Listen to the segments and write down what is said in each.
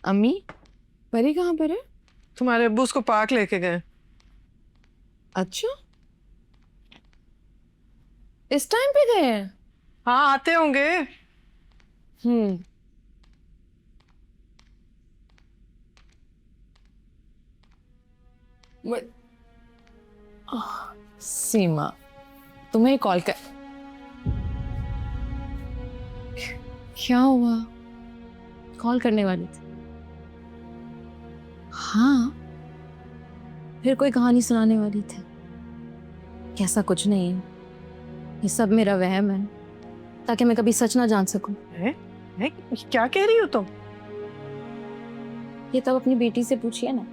अम्मी, परी कहाँ पर है? तुम्हारे अब्बू उसको पार्क लेके गए। अच्छा, इस टाइम पे गए हैं? हाँ, आते होंगे। हम्म। सीमा, तुम्हें कॉल कर। क्या हुआ? कॉल करने वाली थी। हाँ, फिर कोई कहानी सुनाने वाली थी। कैसा कुछ नहीं है, ये सब मेरा वहम है, ताकि मैं कभी सच ना जान सकूं। है? क्या कह रही हो तुम? ये तब अपनी बेटी से पूछिए ना,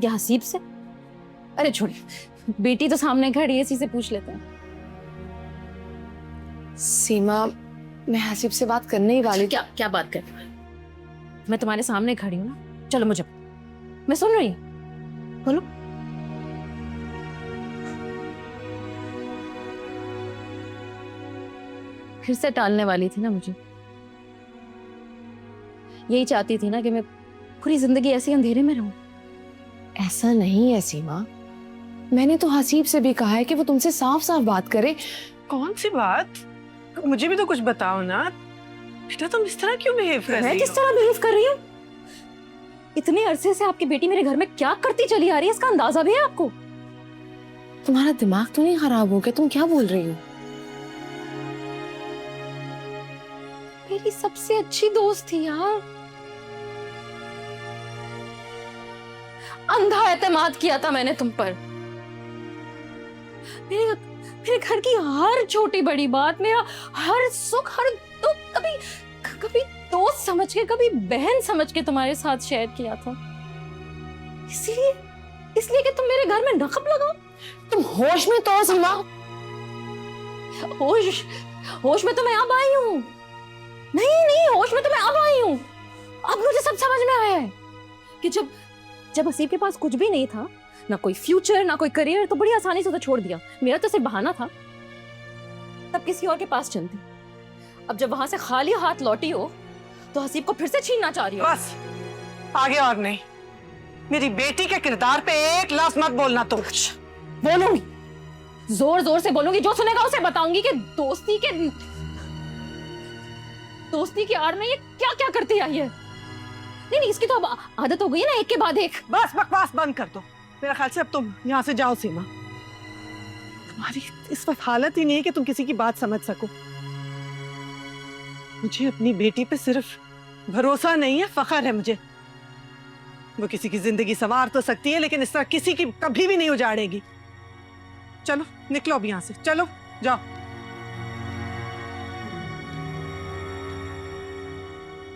या हसीब से। अरे छोड़िए, बेटी तो सामने खड़ी है, इसी से पूछ लेते हैं। सीमा, मैं हसीब से बात करने ही वाली थी। क्या क्या बात कर रही हो? मैं तुम्हारे सामने खड़ी हूँ ना, चलो मुझे, मैं सुन रही हूँ, बोलो। फिर से टालने वाली थी ना मुझे, यही चाहती थी ना कि मैं पूरी जिंदगी ऐसे अंधेरे में रहूं। ऐसा नहीं है सीमा, मैंने तो हसीब से भी कहा है कि वो तुमसे साफ साफ बात करे। कौन सी बात? मुझे भी तो कुछ बताओ ना। बेटा, तुम इस तरह क्यों बिहेव कर मैं रही किस हो? तरह बिहेव कर रही हूँ? इतने अरसे से आपकी बेटी मेरे घर में क्या करती चली आ रही है, इसका अंदाजा भी है आपको? तुम्हारा दिमाग तो नहीं खराब हो गया? तुम क्या बोल रही हो? मेरी सबसे अच्छी दोस्त थी यार, अंधा एतमाद किया था मैंने तुम पर। मेरे घर की हर छोटी बड़ी बात, मेरा हर सुख हर दुख कभी कभी दोस्त समझ के, कभी बहन समझ के तुम्हारे साथ शेयर किया था। इसलिए इसलिए कि तुम मेरे घर में नकब लगाओ। तुम होश में तो हो सीमा। होश होश में तो मैं अब आई हूँ। नहीं नहीं, होश में तो मैं अब आई हूँ। अब मुझे सब समझ में आया है कि जब हसीब के पास कुछ भी नहीं था, ना कोई फ्यूचर ना कोई करियर, तो बड़ी आसानी से तो छोड़ दिया। मेरा तो सिर्फ बहाना था, तब किसी और के पास चलती। अब जब वहां से खाली हाथ लौटी हो, तो हसीब को फिर से छीनना चाह रही हो। बस, आगे और नहीं। मेरी बेटी के किरदार पे एक लफ्ज मत बोलना तुम। बोलूंगी, जोर जोर से बोलूंगी, जो सुनेगा उसे बताऊंगी कि दोस्ती की आड़ में ये क्या क्या करती आई है। नहीं नहीं, इसकी तो अब आदत हो गई है ना, एक के बाद एक। बस बकवास बंद कर दो। मेरा ख्याल से अब तुम यहाँ से जाओ सीमा। तुम्हारी इस वक्त हालत ही नहीं है कि तुम किसी की बात समझ सको। मुझे अपनी बेटी पे सिर्फ भरोसा नहीं है, फख्र है मुझे। वो किसी की जिंदगी संवार तो सकती है, लेकिन इस तरह किसी की कभी भी नहीं उजाड़ेगी। चलो निकलो अब यहाँ से, चलो जाओ।